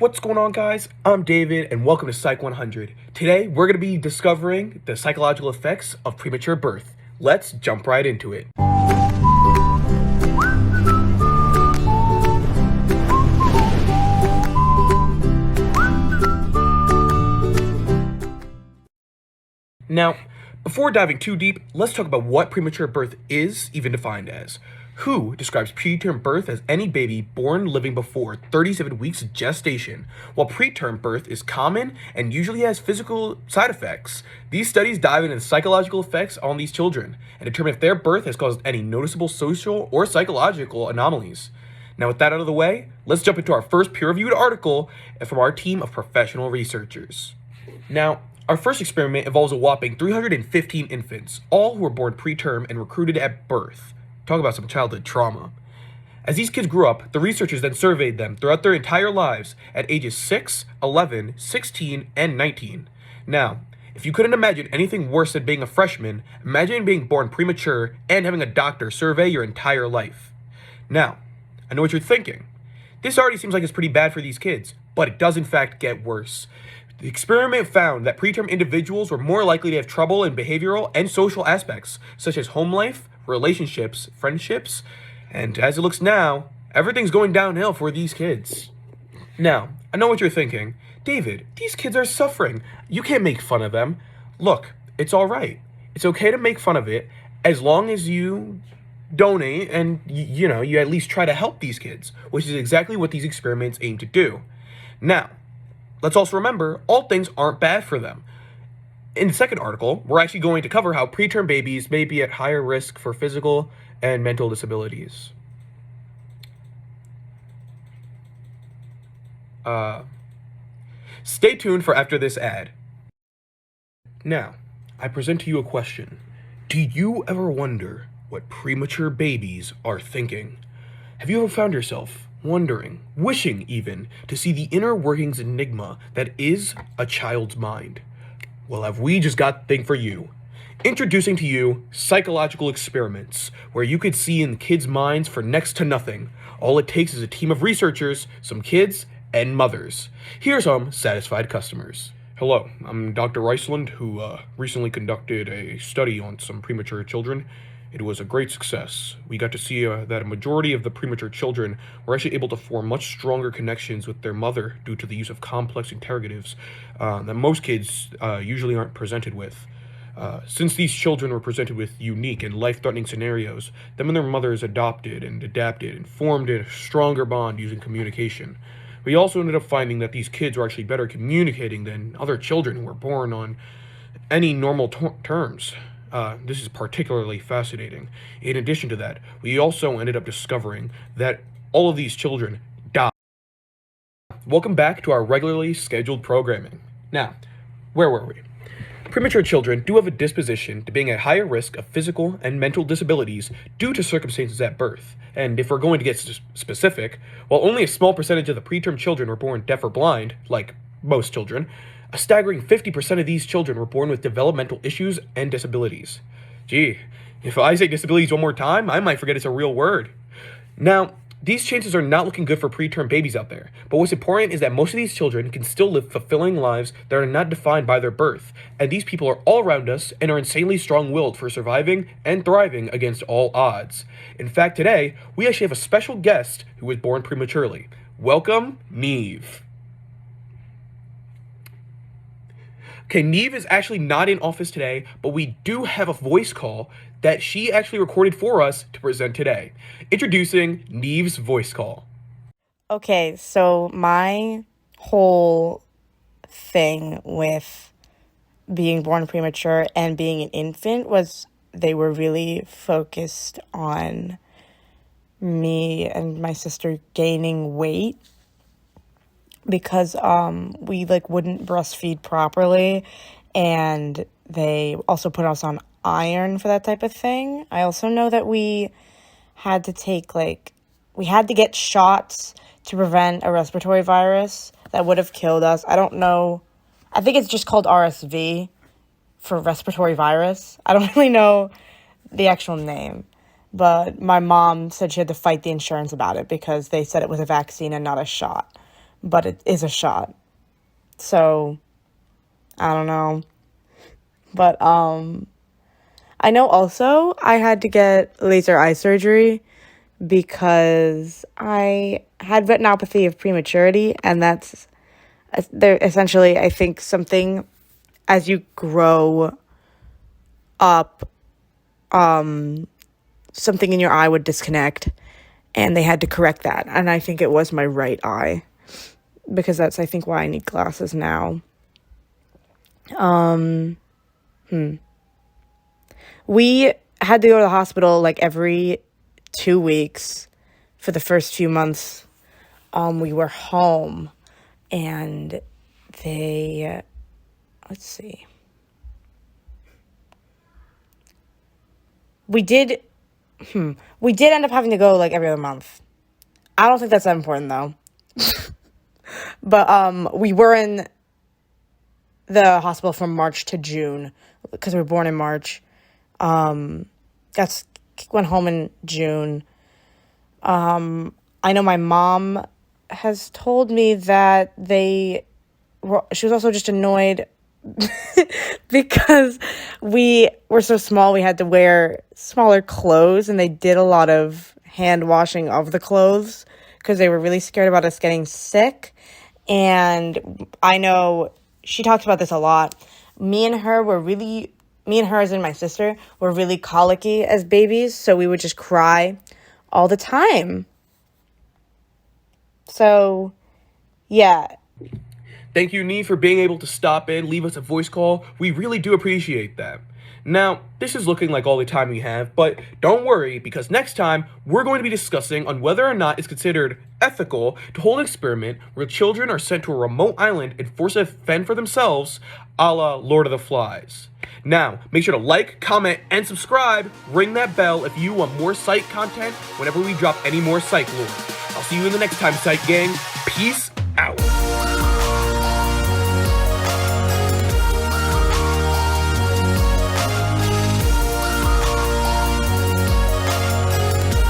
What's going on, guys? I'm David, and welcome to Psych 100. Today, we're going to be discovering the psychological effects of premature birth. Let's jump right into it. Now, before diving too deep, let's talk about what premature birth is even defined as. WHO describes preterm birth as any baby born living before 37 weeks gestation. While preterm birth is common and usually has physical side effects, these studies dive into the psychological effects on these children and determine if their birth has caused any noticeable social or psychological anomalies. Now, with that out of the way, let's jump into our first peer-reviewed article from our team of professional researchers. Now, our first experiment involves a whopping 315 infants, all who were born preterm and recruited at birth. Talk about some childhood trauma. As these kids grew up, the researchers then surveyed them throughout their entire lives at ages 6, 11, 16, and 19. Now, if you couldn't imagine anything worse than being a freshman, imagine being born premature and having a doctor survey your entire life. Now, I know what you're thinking. This already seems like it's pretty bad for these kids, but it does in fact get worse. The experiment found that preterm individuals were more likely to have trouble in behavioral and social aspects, such as home life, relationships, friendships, and as it looks now, everything's going downhill for these kids. Now, I know what you're thinking. David, these kids are suffering. You can't make fun of them. Look, it's all right. It's okay to make fun of it as long as you donate and, you at least try to help these kids, which is exactly what these experiments aim to do. Now, let's also remember, all things aren't bad for them. In the second article, we're actually going to cover how preterm babies may be at higher risk for physical and mental disabilities. Stay tuned for after this ad. Now, I present to you a question. Do you ever wonder what premature babies are thinking? Have you ever found yourself wondering, wishing even, to see the inner workings enigma that is a child's mind? Well, have we just got the thing for you? Introducing to you psychological experiments, where you could see in kids' minds for next to nothing. All it takes is a team of researchers, some kids, and mothers. Here are some satisfied customers. Hello, I'm Dr. Reisland, who recently conducted a study on some premature children. It was a great success. We got to see that a majority of the premature children were actually able to form much stronger connections with their mother due to the use of complex interrogatives that most kids usually aren't presented with. Since these children were presented with unique and life-threatening scenarios, them and their mothers adopted and adapted and formed a stronger bond using communication. We also ended up finding that these kids were actually better communicating than other children who were born on any normal terms. This is particularly fascinating. In addition to that, we also ended up discovering that all of these children died. Welcome back to our regularly scheduled programming. Now, where were we? Premature children do have a disposition to being at higher risk of physical and mental disabilities due to circumstances at birth. And if we're going to get specific, while only a small percentage of the preterm children were born deaf or blind, like most children, a staggering 50% of these children were born with developmental issues and disabilities. Gee, if I say disabilities one more time, I might forget it's a real word. Now, these chances are not looking good for preterm babies out there, but what's important is that most of these children can still live fulfilling lives that are not defined by their birth, and these people are all around us and are insanely strong-willed for surviving and thriving against all odds. In fact, today, we actually have a special guest who was born prematurely. Welcome, Neve. Okay, Neve is actually not in office today, but we do have a voice call that she actually recorded for us to present today. Introducing Neve's voice call. Okay, so my whole thing with being born premature and being an infant was they were really focused on me and my sister gaining weight because we wouldn't breastfeed properly, and they also put us on iron for that type of thing. I also know that we had to get shots to prevent a respiratory virus that would have killed us. I don't know. I think it's just called RSV for respiratory virus. I don't really know the actual name, but my mom said she had to fight the insurance about it because they said it was a vaccine and not a shot. but it is a shot. So, I don't know. But, I know also I had to get laser eye surgery because I had retinopathy of prematurity, and that's they're essentially, I think, something as you grow up, something in your eye would disconnect, and they had to correct that. And I think it was my right eye, because that's, I think, why I need glasses now. We had to go to the hospital like every 2 weeks for the first few months. We were home, and they, let's see. We did end up having to go like every other month. I don't think that's that important though. But we were in the hospital from March to June because we were born in March. Went home in June. I know my mom has told me that she was also just annoyed because we were so small, we had to wear smaller clothes, and they did a lot of hand washing of the clothes because they were really scared about us getting sick. And I know she talks about this a lot. Me and her, as in my sister, were really colicky as babies, so we would just cry all the time. So, yeah. Thank you, Nee, for being able to stop in, leave us a voice call. We really do appreciate that. Now, this is looking like all the time we have, but don't worry, because next time, we're going to be discussing on whether or not it's considered ethical to hold an experiment where children are sent to a remote island and forced to fend for themselves, a la Lord of the Flies. Now, make sure to like, comment, and subscribe. Ring that bell if you want more Psych content whenever we drop any more Psych Lore. I'll see you in the next time, Psych Gang. Peace